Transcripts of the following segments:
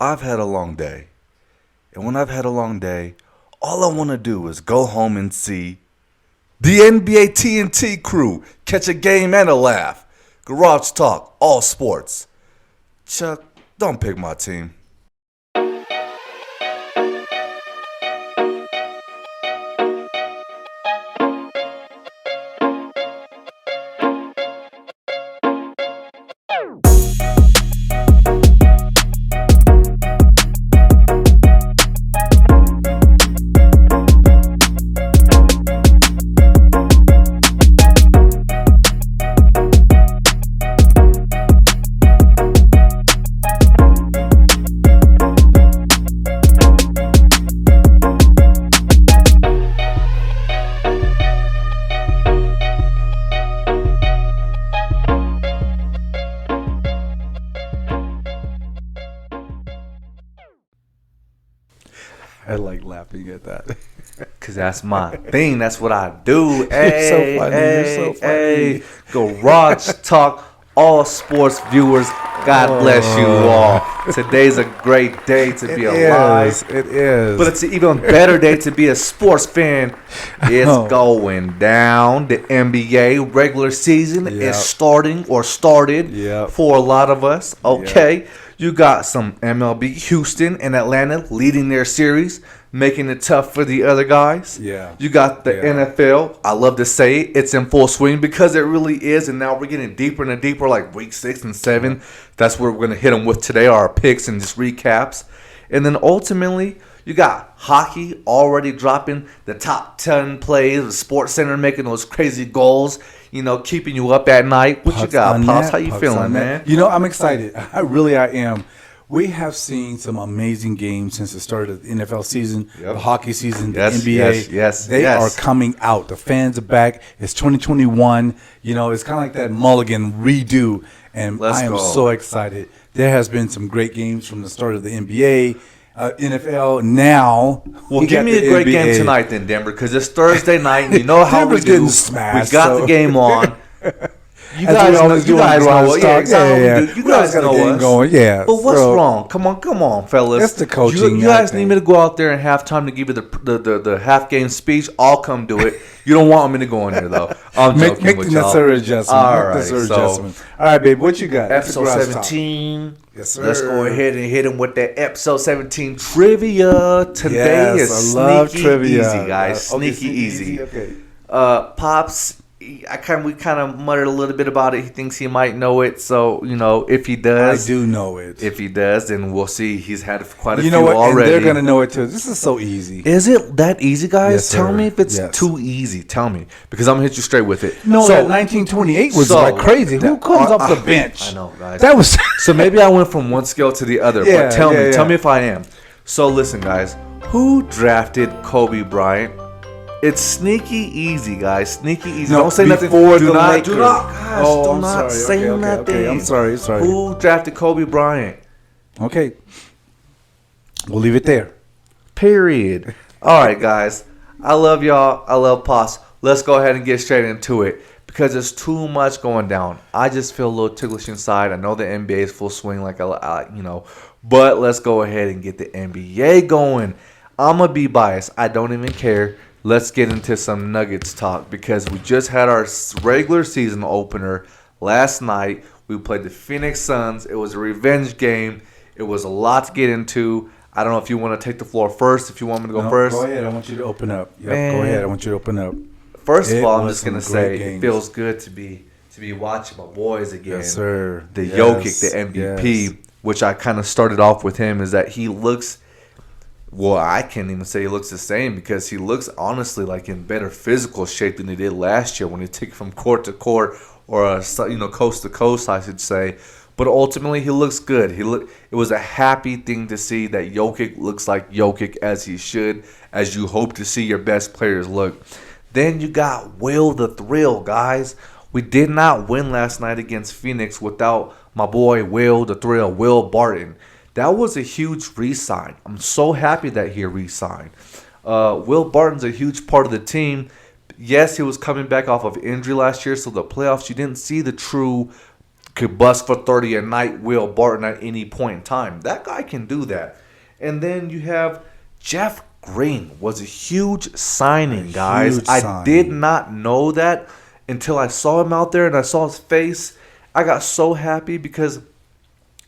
I've had a long day. And when I've had a long day, all I want to do is go home and see the NBA TNT crew catch a game and a laugh. Garage Talk, all sports. Chuck, don't pick my team. I like laughing at that. Because that's my thing. That's what I do. Hey, You're so funny. Garage Talk, all sports viewers. God bless you all. Today's a great day to be alive. It is. But it's an even better day to be a sports fan. It's going down. The NBA regular season is starting or started for a lot of us. Okay. You got some MLB, Houston and Atlanta leading their series, making it tough for the other guys. Yeah. You got the NFL. I love to say it. It's in full swing because it really is. And now we're getting deeper and deeper, like week 6 and 7. That's where we're going to hit them with today, our picks and just recaps. And then ultimately, you got hockey already dropping the top 10 plays, the Sports Center making those crazy goals, keeping you up at night. What you got, Pops? How you feeling, man? I'm excited. I am. We have seen some amazing games since the start of the NFL season, the hockey season, the NBA. Yes. They are coming out. The fans are back. It's 2021. It's kind of like that Mulligan redo, and I am so excited. There has been some great games from the start of the NBA. NFL now. Well, give me a great NBA. Game tonight then, Denver, because it's Thursday night, and you know how we do. Smashed, we got the game on. You guys know what? You guys know us. Going. Yeah. But what's wrong? Come on, fellas. That's the coaching. You guys need me to go out there and halftime to give you the half game speech. I'll come do it. You don't want me to go in there though. I'm joking make with the y'all. necessary adjustment. All right, babe. What you got? Episode 17. Yes, sir. Let's go ahead and hit him with that episode 17 trivia. Today is sneaky easy, guys. Sneaky easy. Okay. Pops, we kind of muttered a little bit about it. He thinks he might know it. So, if he does. I do know it. If he does, then we'll see. He's had quite a few already. And they're going to know it too. This is so easy. Is it that easy, guys? Yes, Tell sir. me if it's too easy. Tell me. Because I'm going to hit you straight with it. No, that 1928 was like crazy. Who comes off the bench? I know, guys. That was So maybe I went from one scale to the other. But tell me if I am. So listen, guys. Who drafted Kobe Bryant? It's sneaky easy, guys. Sneaky easy. Don't say nothing. Do not, guys. Oh, do not say nothing. Okay. I'm sorry. Who drafted Kobe Bryant? Okay. We'll leave it there. Period. All right, guys. I love y'all. I love Pops. Let's go ahead and get straight into it because there's too much going down. I just feel a little ticklish inside. I know the NBA is full swing, but let's go ahead and get the NBA going. I'm going to be biased. I don't even care. Let's get into some Nuggets talk because we just had our regular season opener last night. We played the Phoenix Suns. It was a revenge game. It was a lot to get into. I don't know if you want to take the floor first, if you want me to go first. Go ahead. I want you to open up. Go ahead. I want you to open up. First of all, I'm just going to say it feels good to be watching my boys again. Yes, sir. The Jokic, the MVP, which I kind of started off with him, is that he looks – well, I can't even say he looks the same because he looks honestly like in better physical shape than he did last year when he took it from court to court or coast to coast, I should say. But ultimately, he looks good. It was a happy thing to see that Jokic looks like Jokic as he should, as you hope to see your best players look. Then you got Will the Thrill, guys. We did not win last night against Phoenix without my boy Will the Thrill, Will Barton. That was a huge re-sign. I'm so happy that he re-signed. Will Barton's a huge part of the team. Yes, he was coming back off of injury last year, so the playoffs, you didn't see the true could bust for 30 a night, Will Barton at any point in time. That guy can do that. And then you have Jeff Green was a huge signing, guys. I did not know that until I saw him out there and I saw his face. I got so happy because,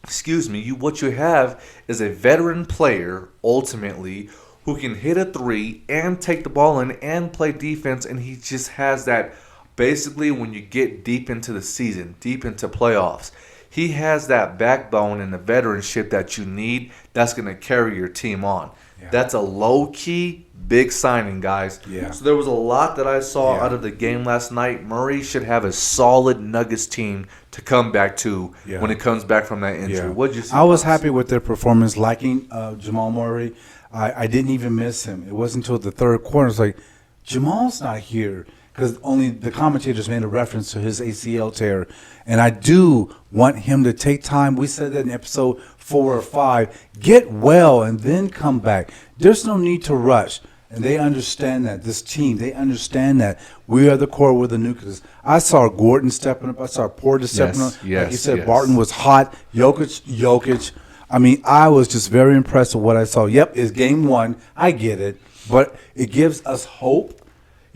what you have is a veteran player, ultimately, who can hit a three and take the ball in and play defense, and he just has that. Basically, when you get deep into the season, deep into playoffs, he has that backbone and the veteranship that you need that's going to carry your team on. Yeah. That's a low-key, big signing, guys. Yeah. So there was a lot that I saw out of the game last night. Murray should have a solid Nuggets team to come back to when it comes back from that injury. What did you see? I was happy with their performance, liking Jamal Murray. I didn't even miss him. It wasn't until the third quarter. It's like, Jamal's not here. Because only the commentators made a reference to his ACL tear. And I do want him to take time. We said that in episode 4 or 5. Get well and then come back. There's no need to rush. And they understand that. This team, they understand that. We are the core, we're the nucleus. I saw Gordon stepping up. I saw Porter stepping up. Like you said, Barton was hot. Jokic. I mean, I was just very impressed with what I saw. Yep, it's game 1. I get it. But it gives us hope.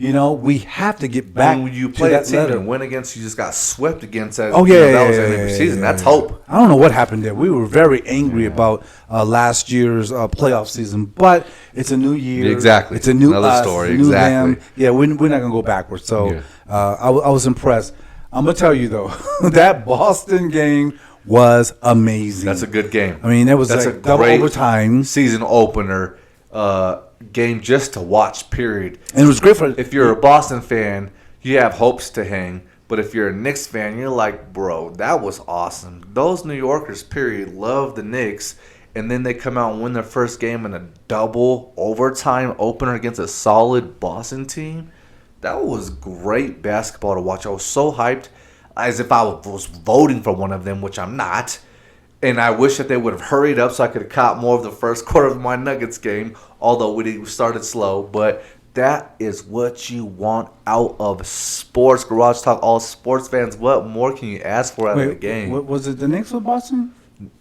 You know, we have to get back. When you play that team and win against, you just got swept against that. That was in the season. That's hope. I don't know what happened there. We were very angry about last year's playoff season, but it's a new year. Exactly. It's a new another story. Exactly. Them. Yeah, we're not gonna go backwards. So I was impressed. I'm gonna tell you though, that Boston game was amazing. That's a good game. I mean, it was like double overtime, season opener. Game just to watch, period. And it was great for if you're a Boston fan, you have hopes to hang. But if you're a Knicks fan, you're like, bro, that was awesome. Those New Yorkers, period, love the Knicks. And then they come out and win their first game in a double overtime opener against a solid Boston team. That was great basketball to watch. I was so hyped, as if I was voting for one of them, which I'm not. And I wish that they would have hurried up so I could have caught more of the first quarter of my Nuggets game, although we started slow. But that is what you want out of sports. Garage Talk, all sports fans. What more can you ask for out of the game? What, was it the Knicks with Boston?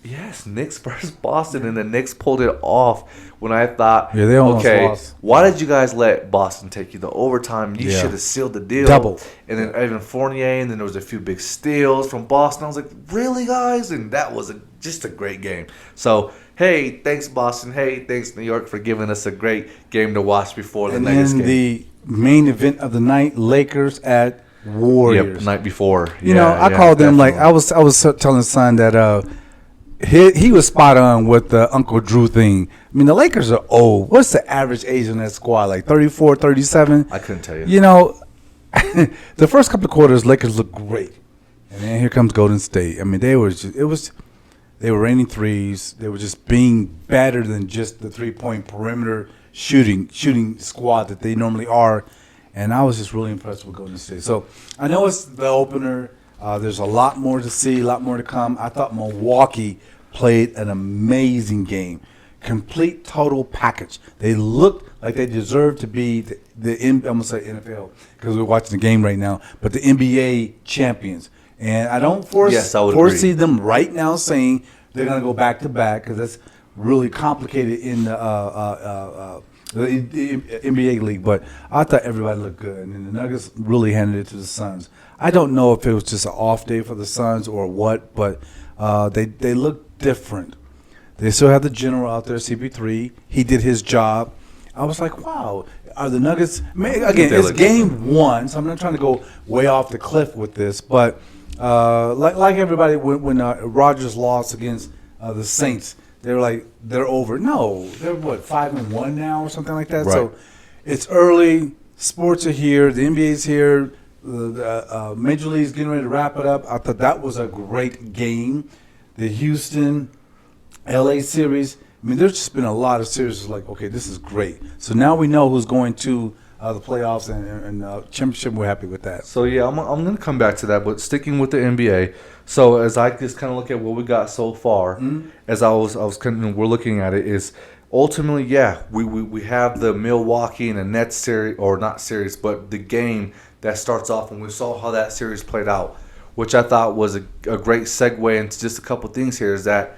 Yes, Knicks versus Boston, and the Knicks pulled it off when I thought, they almost lost. Why did you guys let Boston take you to overtime? You should have sealed the deal. Double. And then Evan Fournier, and then there was a few big steals from Boston. I was like, really, guys? And that was just a great game. So, hey, thanks, Boston. Hey, thanks, New York, for giving us a great game to watch before the Nuggets game. And then the main event of the night, Lakers at Warriors. Yep, the night before. You know, I called them like I was telling son that he was spot on with the Uncle Drew thing. I mean, the Lakers are old. What's the average age in that squad? Like 34, 37? I couldn't tell you. You know, the first couple of quarters, Lakers looked great. And then here comes Golden State. I mean, they were raining threes. They were just being better than just the 3-point perimeter shooting squad that they normally are. And I was just really impressed with Golden State. So I know it's the opener. There's a lot more to see, a lot more to come. I thought Milwaukee played an amazing game. Complete, total package. They looked like they deserved to be I'm going to say NFL because we're watching the game right now, but the NBA champions. And I don't foresee them right now saying they're going to go back-to-back because that's really complicated in the NBA league. But I thought everybody looked good, and the Nuggets really handed it to the Suns. I don't know if it was just an off day for the Suns or what, but they look different. They still have the general out there, CP3. He did his job. I was like, wow, are the Nuggets – again, it's game 1, so I'm not trying to go way off the cliff with this. But like everybody, when Rodgers lost against the Saints, they were like, they're over. No, they're, 5-1 now or something like that? Right. So it's early. Sports are here. The NBA's here. The Major League's getting ready to wrap it up. I thought that was a great game. The Houston, LA series. I mean, there's just been a lot of series like, okay, this is great. So now we know who's going to the playoffs and championship. We're happy with that. So, yeah, I'm going to come back to that. But sticking with the NBA, so as I just kind of look at what we got so far, as I was kind of, we're looking at it, is ultimately, yeah, we have the Milwaukee and the Nets series, or not series, but the game that starts off, and we saw how that series played out. which I thought was a great segue into just a couple things here, is that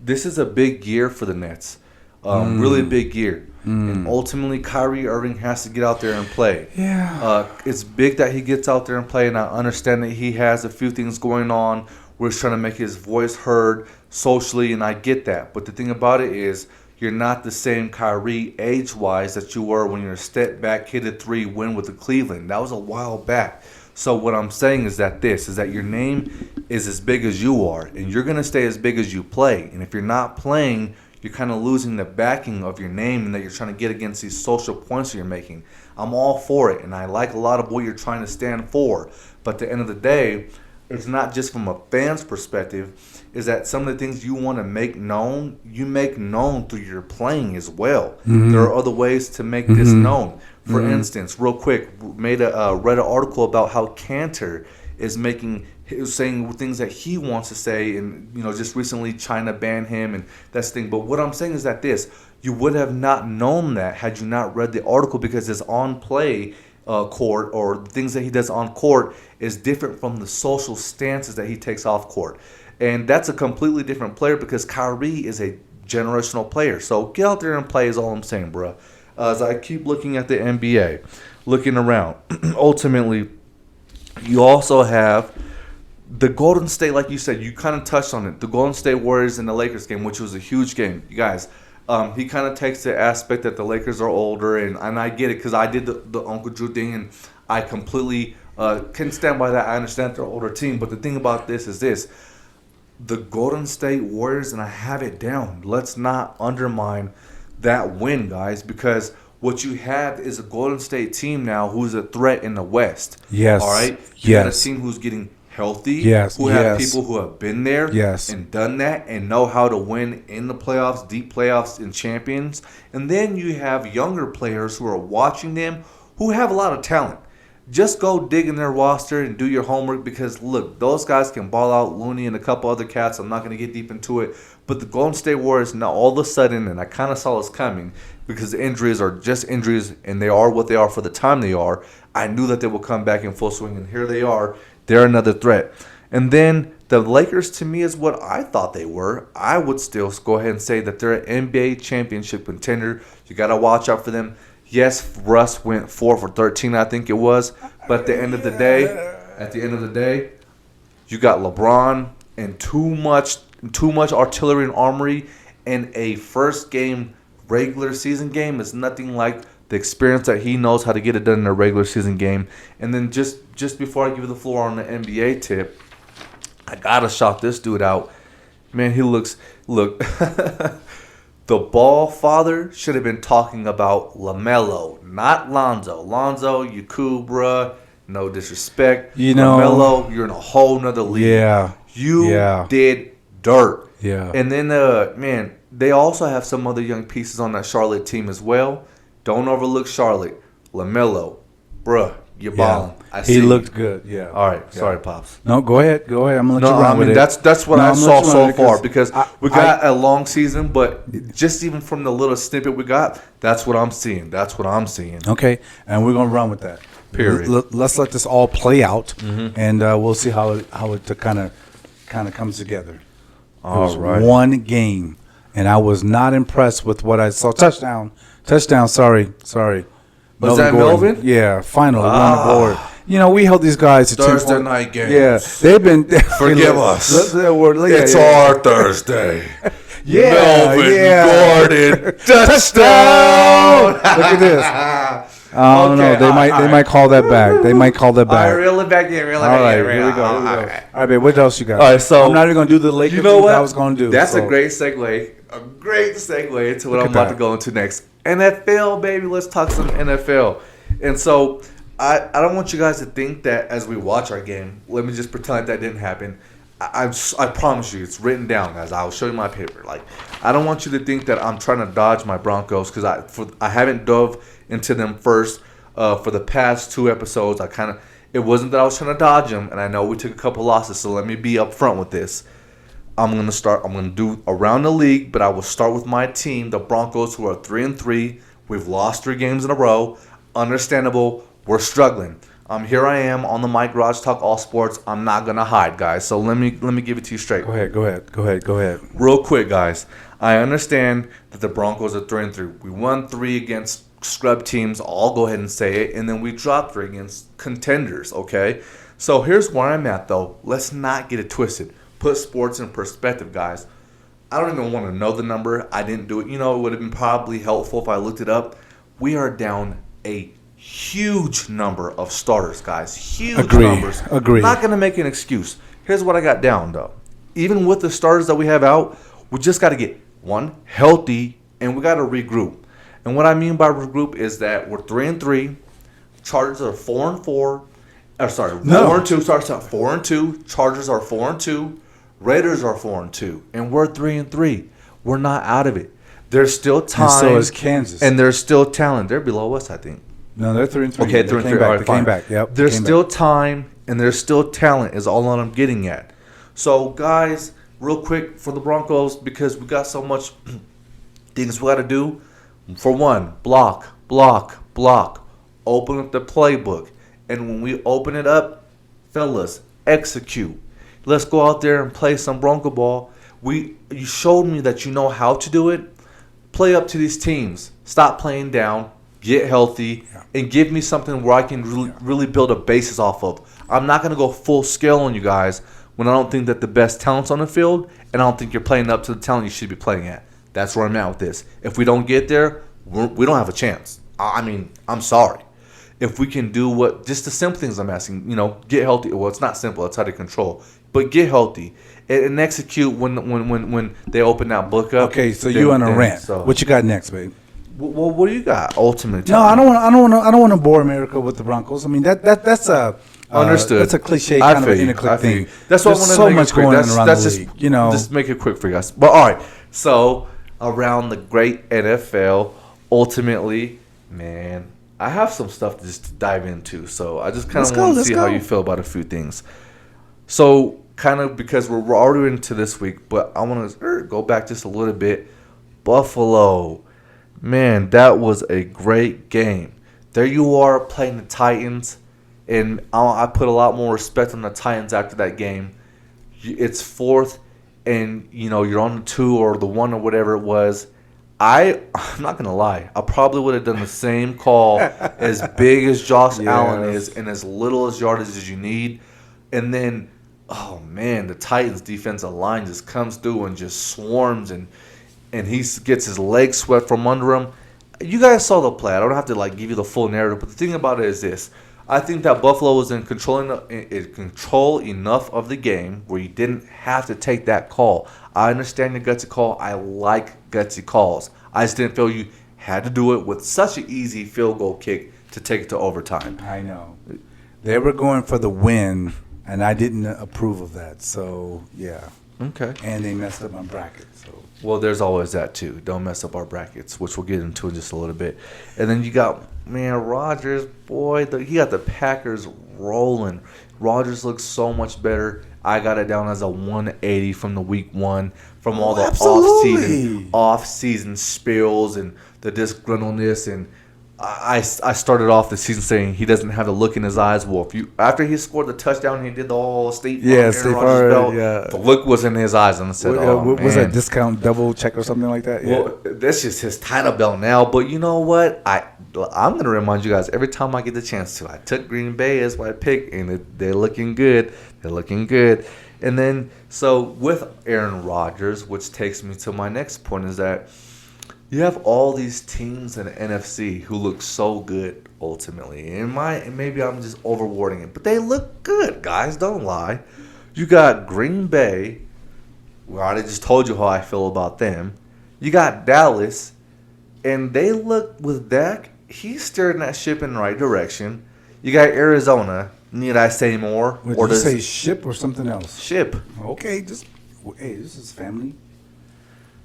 this is a big year for the Nets. Really big year. And ultimately, Kyrie Irving has to get out there and play. Yeah. It's big that he gets out there and play, and I understand that he has a few things going on where he's trying to make his voice heard socially, and I get that. But the thing about it is, you're not the same Kyrie age-wise that you were when you're a step back, hit a three, win with the Cleveland. That was a while back. So what I'm saying is that your name is as big as you are, and you're going to stay as big as you play. And if you're not playing, you're kind of losing the backing of your name and that you're trying to get against these social points that you're making. I'm all for it, and I like a lot of what you're trying to stand for. But at the end of the day, it's not just from a fan's perspective, is that some of the things you want to make known, you make known through your playing as well. There are other ways to make this known. For instance, real quick, read an article about how Cantor is saying things that he wants to say, and just recently China banned him, and that's the thing. But what I'm saying is that you would have not known that had you not read the article, because his on play court, or the things that he does on court, is different from the social stances that he takes off court. And that's a completely different player, because Kyrie is a generational player. So get out there and play is all I'm saying, bro. As I keep looking at the NBA, looking around, ultimately, you also have the Golden State, like you said, you kind of touched on it, the Golden State Warriors and the Lakers game, which was a huge game. You guys, he kind of takes the aspect that the Lakers are older, and I get it, because I did the Uncle Drew thing, and I completely can stand by that. I understand they're an older team, but the thing about this is the Golden State Warriors, and I have it down, let's not undermine that win, guys, because what you have is a Golden State team now who's a threat in the West. Yes. All right? You got a team who's getting healthy, who have people who have been there and done that and know how to win in the playoffs, deep playoffs, and champions. And then you have younger players who are watching them who have a lot of talent. Just go dig in their roster and do your homework, because, look, those guys can ball out. Looney and a couple other cats. I'm not going to get deep into it. But the Golden State Warriors, now all of a sudden, and I kind of saw this coming, because the injuries are just injuries, and they are what they are for the time they are. I knew that they will come back in full swing, and here they are. They're another threat. And then the Lakers, to me, is what I thought they were. I would still go ahead and say that they're an NBA championship contender. You got to watch out for them. Yes, Russ went 4 for 13, I think it was. But at the end of the day, you got LeBron and too much artillery and armory, and a first game regular season game is nothing like the experience that he knows how to get it done in a regular season game. And then just before I give you the floor on the NBA tip, I gotta shout this dude out. Man, look. The ball father should have been talking about LaMelo, not Lonzo. Lonzo, you cool, bruh. No disrespect. LaMelo, you're in a whole nother league. Yeah. You did dirt. Yeah. And then, man, they also have some other young pieces on that Charlotte team as well. Don't overlook Charlotte. LaMelo, bruh, you're balling. He looked good. Yeah. All right. Sorry, Pops. No, go ahead. I'm gonna let you run with it. That's what I saw so far, because we got a long season, but just even from the little snippet we got, that's what I'm seeing. Okay, and we're gonna run with that. Period. Let's let this all play out, and we'll see how it kind of comes together. All right. One game, and I was not impressed with what I saw. Touchdown. Sorry. Was that Melvin? Yeah, finally on the board. We held these guys to Thursday night games. Yeah, they've been. Forgive us. It's our Thursday. Melvin Gordon, touchdown! Look at this. I don't know. They might call that back. All right, reel it back in. Here we go. All right, babe. What else you got? All right, so I'm not even gonna do the Lakers. You know what I was gonna do. That's a great segue. A great segue into what I'm about to go into next. NFL, baby. Let's talk some NFL. And so I don't want you guys to think that as we watch our game, let me just pretend like that didn't happen. I promise you, it's written down, guys. I'll show you my paper. Like, I don't want you to think that I'm trying to dodge my Broncos, because I haven't dove into them first for the past 2 episodes. It wasn't that I was trying to dodge them, and I know we took a couple losses, so let me be upfront with this. I'm gonna do around the league, but I will start with my team, the Broncos, who are 3-3. We've lost 3 games in a row. Understandable. We're struggling. Here I am on the mic, Garage Talk All Sports. I'm not gonna hide, guys. So let me give it to you straight. Go ahead. Real quick, guys. I understand that the Broncos are 3-3. We won 3 against scrub teams. I'll go ahead and say it, and then we dropped 3 against contenders. Okay. So here's where I'm at, though. Let's not get it twisted. Put sports in perspective, guys. I don't even want to know the number. I didn't do it. It would have been probably helpful if I looked it up. We are down a huge number of starters, guys. Huge numbers. Agree. Not going to make an excuse. Here's what I got down, though. Even with the starters that we have out, we just got to get, one, healthy, and we got to regroup. And what I mean by regroup is that we're 3-3. Chargers are 4-4. 4-2. Sorry, 4-2. Chargers are 4-2. Raiders are 4-2. And we're 3-3. We're not out of it. There's still time. And so is Kansas. And there's still talent. They're below us, I think. No, they're 3-3. Okay, 3-3. All right, they came back. Yep. There's still time, and there's still talent is all I'm getting at. So, guys, real quick for the Broncos, because we got so much things we got to do. For one, block. Open up the playbook. And when we open it up, fellas, execute. Let's go out there and play some Bronco ball. You showed me that you know how to do it. Play up to these teams. Stop playing down. Get healthy. And give me something where I can really build a basis off of. I'm not going to go full scale on you guys when I don't think that the best talent's on the field, and I don't think you're playing up to the talent you should be playing at. That's where I'm at with this. If we don't get there, we don't have a chance. I mean, I'm sorry. If we can do just the simple things I'm asking, get healthy. Well, it's not simple. It's out of control. But get healthy and execute when they open that book up. Okay, so you on a rant. So. What you got next, babe? Well, what do you got ultimately? No, I don't want to bore America with the Broncos. I mean that's a understood. That's a cliche kind of an interclick thing. That's what I want to so much going on around the league. Just make it quick for you guys. But all right, so around the great NFL, ultimately, man, I have some stuff to just dive into. So I just kind of want to see how you feel about a few things. So kind of because we're already into this week, but I want to go back just a little bit. Buffalo, man, that was a great game. There you are playing the Titans, and I put a lot more respect on the Titans after that game. It's 4th, and you're on the 2 or the 1 or whatever it was. I'm not going to lie. I probably would have done the same call as big as Josh Allen is and as little as yardage as you need. And then, oh, man, the Titans' defensive line just comes through and just swarms, and he gets his legs swept from under him. You guys saw the play. I don't have to, give you the full narrative. But the thing about it is this. I think that Buffalo was in control enough of the game where you didn't have to take that call. I understand your gutsy call. I like gutsy calls. I just didn't feel you had to do it with such an easy field goal kick to take it to overtime. I know. They were going for the win, and I didn't approve of that. So, yeah. Okay. And they messed up my bracket. So. Well, there's always that, too. Don't mess up our brackets, which we'll get into in just a little bit. And then you got, Rodgers, boy, he got the Packers rolling. Rodgers looks so much better. I got it down as a 180 from the week 1, from all the off-season spills and the disgruntledness. And I started off the season saying he doesn't have the look in his eyes. Well, after he scored the touchdown, he did the whole State Farm, the look was in his eyes, and I said, was that discount double check or something like that? Well, that's just his title belt now. But you know what? I'm going to remind you guys every time I get the chance to. I took Green Bay as my pick, and they're looking good. They're looking good. And then, so with Aaron Rodgers, which takes me to my next point, is that you have all these teams in the NFC who look so good ultimately. And maybe I'm just overwording it, but they look good, guys. Don't lie. You got Green Bay. Well, I just told you how I feel about them. You got Dallas, and they look with Dak. He's steering that ship in the right direction. You got Arizona. Need I say more? Did you say ship or something else? Ship. Okay, this is family.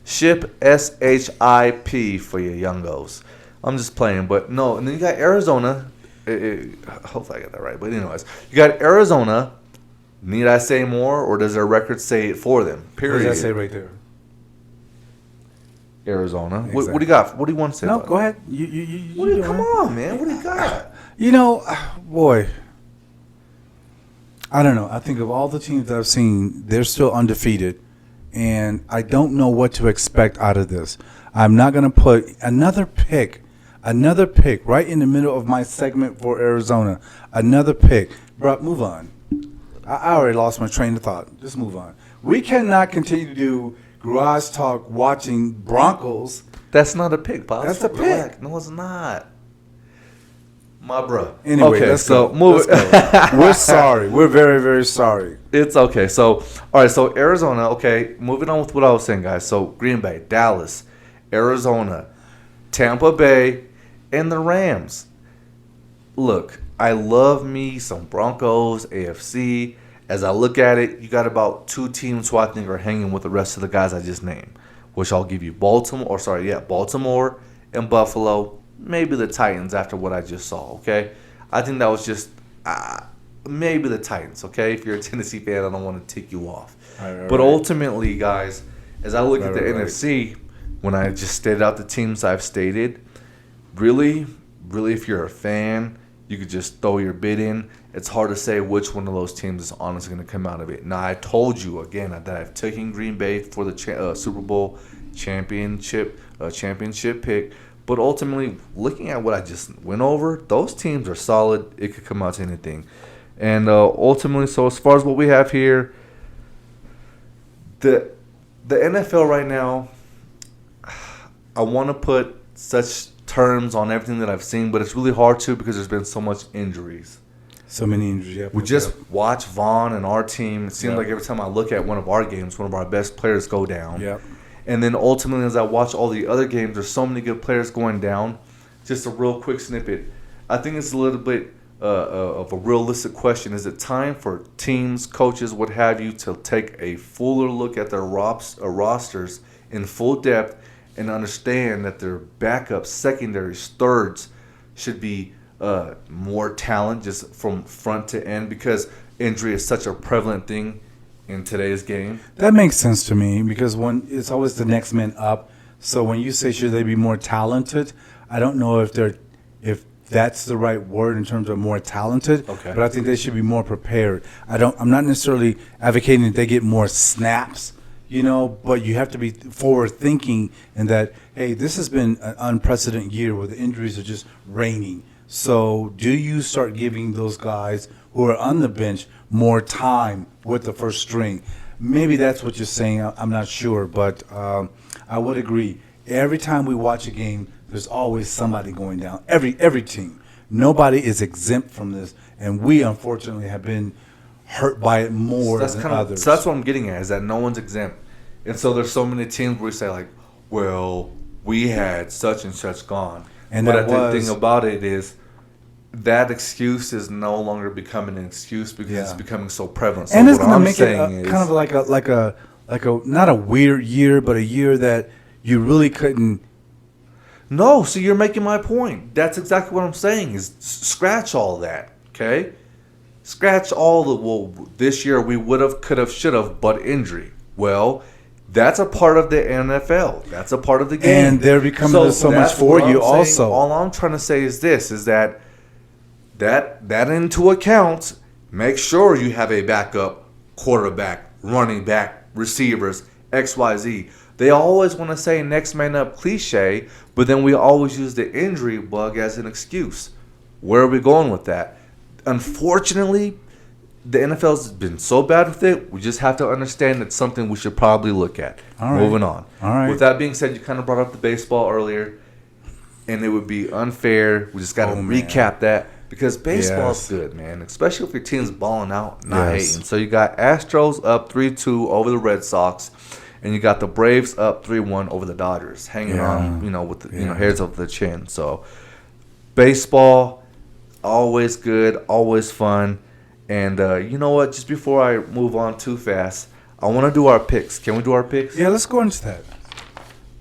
Ship, SHIP for your youngos. I'm just playing, but no. And then you got Arizona. Hopefully I got that right. But anyways, you got Arizona. Need I say more, or does their record say it for them? Period. What does that say right there? Arizona. Exactly. What do you got? What do you want to say? No, go ahead. Come on, man. What do you got? Boy, I don't know. I think of all the teams that I've seen, they're still undefeated, and I don't know what to expect out of this. I'm not going to put another pick right in the middle of my segment for Arizona. Another pick. Bro, move on. I already lost my train of thought. Just move on. We cannot continue to do garage talk watching Broncos. That's not a pick, Pops. That's a pick. No, it's not. My bro. Anyway, okay, let's go. We're sorry. We're very, very sorry. It's okay. So, all right. So, Arizona. Okay, moving on with what I was saying, guys. So, Green Bay, Dallas, Arizona, Tampa Bay, and the Rams. Look, I love me some Broncos, AFC. As I look at it, you got about 2 teams who I think are hanging with the rest of the guys I just named, which I'll give you Baltimore and Buffalo. Maybe the Titans after what I just saw, okay? I think that was just maybe the Titans, okay? If you're a Tennessee fan, I don't want to tick you off. But ultimately, guys, as I look at the NFC, when I just stated out the teams I've stated, really, if you're a fan, you could just throw your bid in. It's hard to say which one of those teams is honestly going to come out of it. Now, I told you, again, that I've taken Green Bay for the Super Bowl championship pick. But ultimately, looking at what I just went over, those teams are solid. It could come out to anything. And ultimately, so as far as what we have here, the NFL right now, I want to put such terms on everything that I've seen, but it's really hard to because there's been so much injuries. So many injuries. Yeah, we just watch Vaughn and our team. It seems like every time I look at one of our games, one of our best players go down. Yep. And then ultimately, as I watch all the other games, there's so many good players going down. Just a real quick snippet. I think it's a little bit of a realistic question. Is it time for teams, coaches, what have you, to take a fuller look at their rosters in full depth and understand that their backups, secondaries, thirds should be more talent just from front to end, because injury is such a prevalent thing in today's game? That makes sense to me, because when it's always the next man up. So when you say should they be more talented, I don't know if that's the right word in terms of more talented. Okay. But I think they should be more prepared. I'm not necessarily advocating that they get more snaps, but you have to be forward thinking in that, hey, this has been an unprecedented year where the injuries are just raining. So do you start giving those guys who are on the bench more time with the first string? Maybe that's what you're saying. I'm not sure, but I would agree. Every time we watch a game, there's always somebody going down. Every team. Nobody is exempt from this, and we unfortunately have been hurt by it more than others. So that's what I'm getting at, is that no one's exempt. And so there's so many teams where we say, like, well, we had such and such gone. But the thing about it is that excuse is no longer becoming an excuse because it's becoming so prevalent. So and it's going to make it kind of like a not a weird year, but a year that you really couldn't. No, so you're making my point. That's exactly what I'm saying, is scratch all that, okay? Scratch all the, well, this year we would have, could have, should have, but injury. Well, that's a part of the NFL. That's a part of the game. And they're becoming so much for you also. All I'm trying to say is this, is that into account, make sure you have a backup quarterback, running back, receivers, XYZ. They always want to say next man up cliche, but then we always use the injury bug as an excuse. Where are we going with that? Unfortunately, the NFL's been so bad with it, we just have to understand it's something we should probably look at. All right. Moving on. All right. With that being said, you kind of brought up the baseball earlier, and it would be unfair. We just got to recap that, because baseball's good, man, especially if your team's balling out, not hating. So you got Astros up 3-2 over the Red Sox, and you got the Braves up 3-1 over the Dodgers, hanging on, with the hairs of the chin. So baseball, always good, always fun. And you know what? Just before I move on too fast, I want to do our picks. Can we do our picks? Yeah, let's go into that.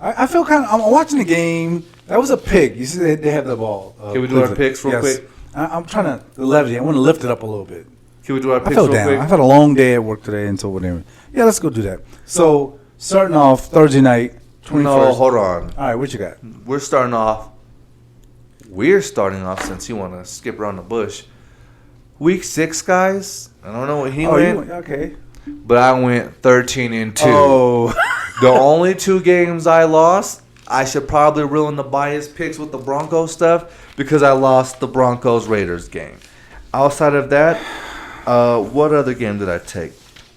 I feel I'm watching the game. That was a pick. You see, they have the ball. Can we do our picks real quick? I'm trying to the levity. I want to lift it up a little bit. Can we do our picks real quick? I've had a long day at work today, and so whatever. Yeah, let's go do that. So starting off Thursday night, 21st. No, hold on. All right, what you got? We're starting off, since you want to skip around the bush. Week 6, guys, I don't know what he went. Okay. But I went 13-2. Oh. The only 2 games I lost, I should probably ruin the bias picks with the Broncos stuff because I lost the Broncos-Raiders game. Outside of that, what other game did I take?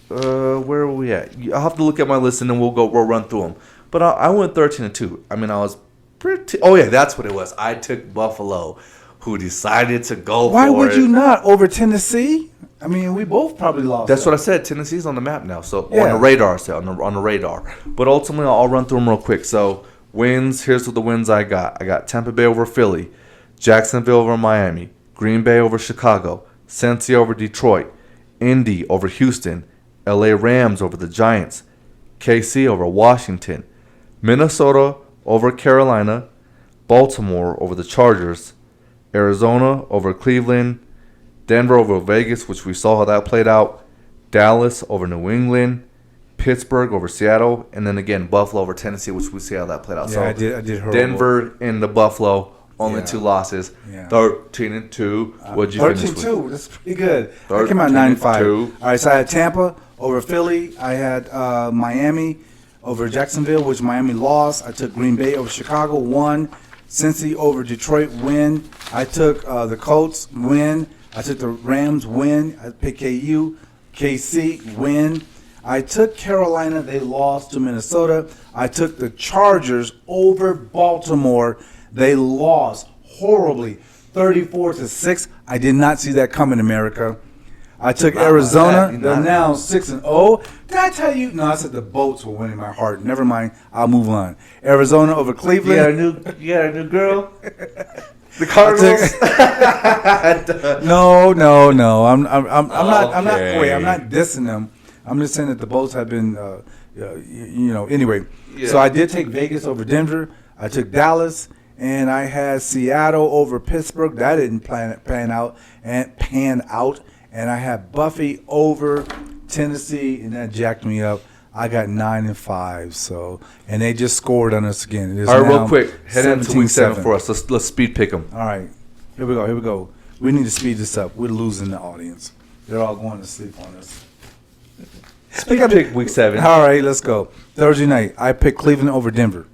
Where were we at? I'll have to look at my list and then we'll run through them. But I went 13-2. I mean, I was pretty. Oh yeah, that's what it was. I took Buffalo, who decided to go. Why would you not over Tennessee? I mean, we both probably lost. That's what I said. Tennessee's on the map now, so on the radar. On the radar. But ultimately, I'll run through them real quick. So wins. Here's what the wins I got. I got Tampa Bay over Philly, Jacksonville over Miami, Green Bay over Chicago, Cincy over Detroit, Indy over Houston, LA Rams over the Giants, KC over Washington, Minnesota over Carolina, Baltimore over the Chargers, Arizona over Cleveland, Denver over Vegas, which we saw how that played out, Dallas over New England, Pittsburgh over Seattle, and then again Buffalo over Tennessee, which we see how that played out. Yeah, so I did horrible. Denver and the Buffalo, only 2 losses. Yeah. 13-2. What'd you finish with? 13-2. That's pretty good. I came out 9-5. All right, so I had Tampa over Philly. I had Miami over Jacksonville, which Miami lost. I took Green Bay over Chicago, won. Cincy over Detroit, win. I took the Colts, win. I took the Rams, win. I picked KC, win. I took Carolina. They lost to Minnesota. I took the Chargers over Baltimore. They lost horribly, 34-6. I did not see that coming, America. I took Arizona. They're now 6-0. Did I tell you? No, I said the Bolts were winning my heart. Never mind. I'll move on. Arizona over Cleveland. You got a new girl? The Cardinals? No. I'm not. Wait, I'm not dissing them. I'm just saying that the Bolts have been, Anyway, so I did take Vegas over Denver. I took Dallas, and I had Seattle over Pittsburgh. That didn't pan out. And I had Buffy over Tennessee, and that jacked me up. I got 9-5. So, and they just scored on us again. All right, real quick, head into week 7 for us. Let's speed pick them. All right, here we go. We need to speed this up. We're losing the audience. They're all going to sleep on us. Pick week 7. All right, let's go. Thursday night, I picked Cleveland over Denver.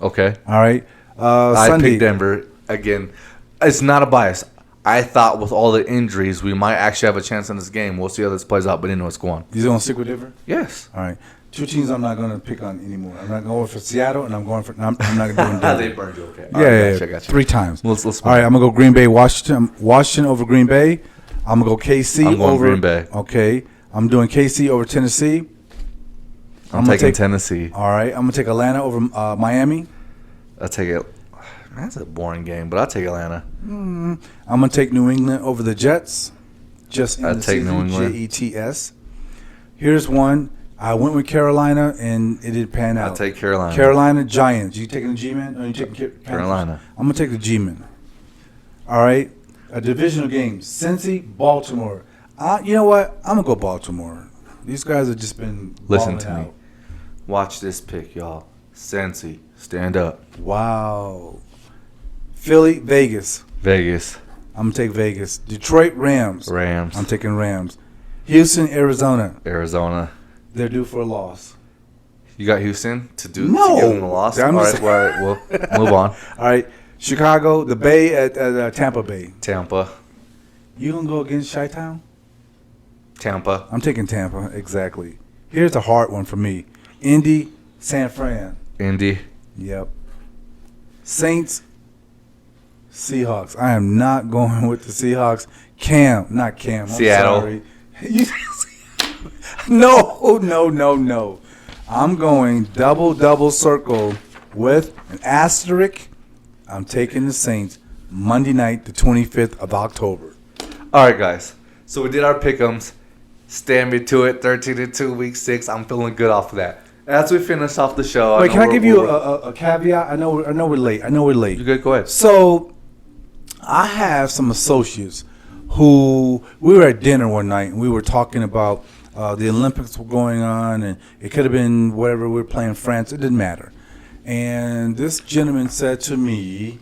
Okay. All right. I Sunday. picked Denver again. It's not a bias. I thought with all the injuries, we might actually have a chance in this game. We'll see how this plays out, but anyway, go on. You going to stick with Denver? Yes. All right. 2 teams I'm not going to pick on anymore. I'm not going for Seattle, and I'm not going to do Denver. They burned you, okay. Yeah, Gotcha. 3 times. Let's all right, I'm going to go Green Bay, Washington over Green Bay. I'm going to go KC I'm going over Green Bay. Okay. I'm doing KC over Tennessee. I'm taking Tennessee. All right. I'm going to take Atlanta over Miami. I'll take it. That's a boring game, but I'll take Atlanta. I'm going to take New England over the Jets. I'll take New England. Jets. Here's one. I went with Carolina, and it didn't pan out. I'll take Carolina. Carolina Giants. You taking the G-Men or you taking Carolina? I'm going to take the G-Men. All right. A divisional game. Cincy, Baltimore. You know what? I'm going to go Baltimore. These guys have just been Listen to out. me. Watch this pick, y'all. Cincy, stand up. Wow. Philly, Vegas. Vegas. I'm going to take Vegas. Detroit, Rams. I'm taking Rams. Houston, Arizona. They're due for a loss. You got Houston to give them a loss? All right, we'll move on. All right. Chicago, the Bay at Tampa Bay. Tampa. You going to go against Chi-Town? Tampa. I'm taking Tampa, exactly. Here's a hard one for me. Indy, San Fran. Indy. Yep. Saints, Seahawks. I am not going with the Seahawks. Not Cam. Seattle. I'm sorry. No. I'm going double circle with an asterisk. I'm taking the Saints Monday night, the 25th of October. All right, guys. So we did our pick'ems. Stand me to it. 13-2, week 6. I'm feeling good off of that. As we finish off the show, wait, can I give you a caveat? I know we're late. You good? Go ahead. So, I have some associates who we were at dinner one night and we were talking about the Olympics were going on, and it could have been whatever we were playing France. It didn't matter. And this gentleman said to me,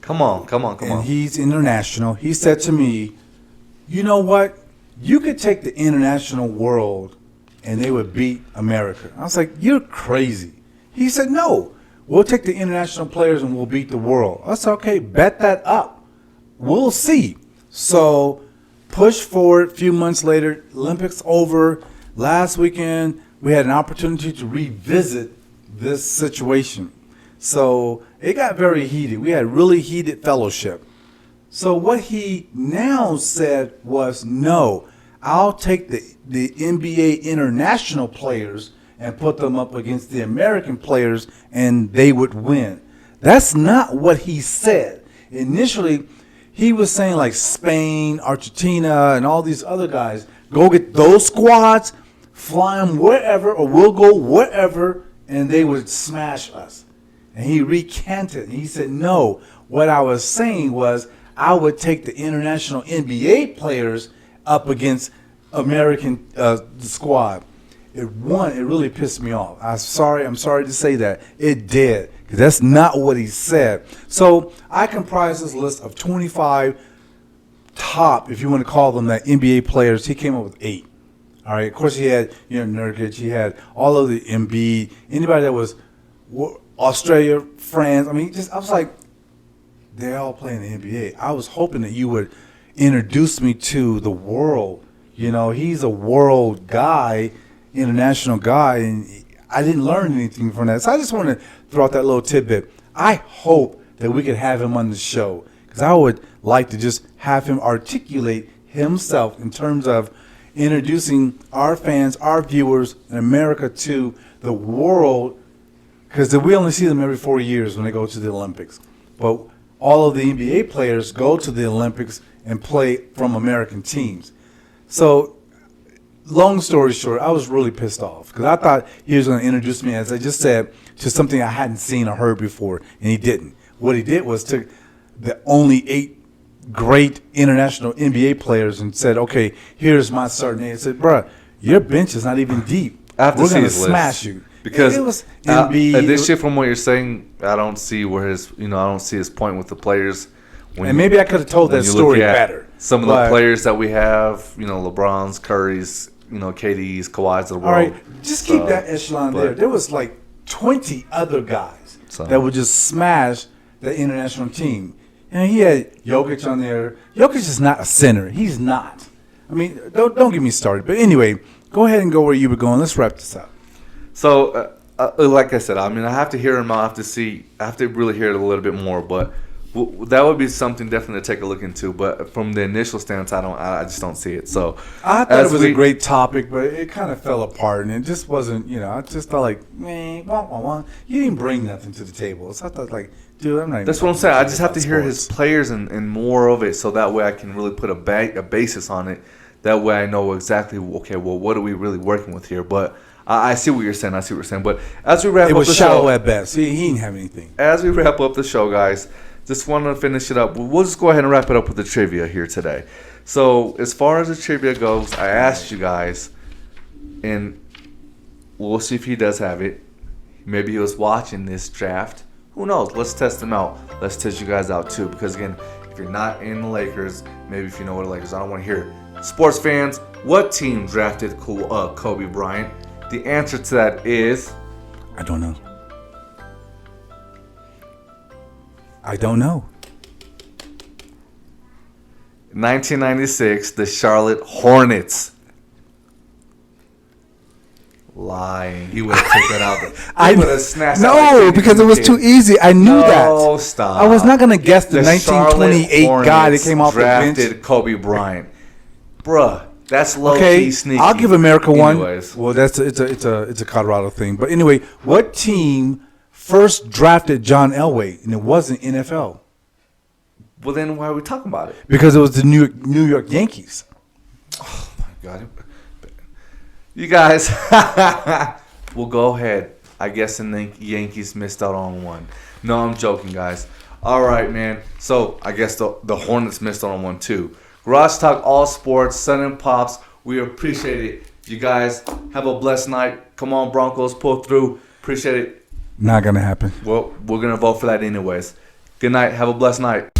Come on. and he's international. He said to me, you know what? You could take the international world and they would beat America. I was like, you're crazy. He said, no, we'll take the international players and we'll beat the world. I said, okay, bet that up. We'll see. So push forward a few months later, Olympics over. Last weekend, we had an opportunity to revisit this situation. So it got very heated. We had really heated fellowship. So what he now said was, no, I'll take the NBA international players and put them up against the American players and they would win. That's not what he said. Initially, he was saying like Spain, Argentina, and all these other guys, go get those squads, fly them wherever, or we'll go wherever, and they would smash us. And he recanted. He said, no, what I was saying was I would take the international NBA players up against American squad. It really pissed me off. I'm sorry to say that. It did. Because that's not what he said. So I comprise this list of 25 top, if you want to call them that, NBA players. He came up with 8. All right. Of course, he had Nurkic. He had all of the Embiid. Anybody that was Australia, France. I mean, I was like, they're all playing the NBA. I was hoping that you would introduce me to the world. He's a world guy, international guy, and I didn't learn anything from that. So I just want to throw out that little tidbit. I hope that we could have him on the show because I would like to just have him articulate himself in terms of introducing our fans, our viewers in America to the world, because we only see them every 4 years when they go to the Olympics. But all of the NBA players go to the Olympics and play from American teams. So, long story short, I was really pissed off because I thought he was going to introduce me, as I just said, to something I hadn't seen or heard before, and he didn't. What he did was took the only 8 great international NBA players and said, okay, here's my starting 8. I said, bruh, your bench is not even deep. We're going to smash you. Because it was Embiid, this shit, from what you're saying, I don't see where I don't see his point with the players. And maybe I could have told that story better. Some of the players that we have, LeBron's, Curry's, KD's, Kawhi's of the world. All right, just keep that echelon there. There was like 20 other guys that would just smash the international team. And he had Jokic on there. Jokic is not a center. He's not. I mean, don't get me started. But anyway, go ahead and go where you were going. Let's wrap this up. So, like I said, I mean, I have to hear him out. I have to really hear it a little bit more. But that would be something definitely to take a look into. But from the initial stance, I just don't see it. So I thought it was a great topic, but it kind of fell apart, and it just wasn't. I just thought like, man, you didn't bring nothing to the table. So I thought like, dude, I'm not. That's what I'm saying. I just have to hear his players and more of it, so that way I can really put a basis on it. That way I know exactly. Okay, well, what are we really working with here? But I see what you're saying. But as we wrap up the show, it was shallow at best. He didn't have anything. As we wrap up the show, guys, just want to finish it up. We'll just go ahead and wrap it up with the trivia here today. So as far as the trivia goes, I asked you guys, and we'll see if he does have it. Maybe he was watching this draft. Who knows? Let's test him out. Let's test you guys out too. Because again, if you're not in the Lakers, maybe if you know what the Lakers, I don't want to hear it. Sports fans, what team drafted Kobe Bryant? The answer to that is... I don't know. I don't know. 1996, the Charlotte Hornets. Lying. He would have taken that out. He would have snatched No, because it was too easy. I knew that. No, stop. I was not going to guess the 1928 guy that came off the bench. Drafted Kobe Bryant. Bruh. That's low-key sneaky. I'll give America one. Anyways. Well, it's a Colorado thing. But anyway, what team first drafted John Elway and it wasn't NFL? Well, then why are we talking about it? Because it was the New York Yankees. Oh my God! You guys, well, go ahead. I guess the Yankees missed out on one. No, I'm joking, guys. All right, man. So I guess the Hornets missed out on one too. Garage Talk All Sports, Sun and Pops. We appreciate it. You guys have a blessed night. Come on, Broncos, pull through. Appreciate it. Not going to happen. Well, we're going to vote for that anyways. Good night. Have a blessed night.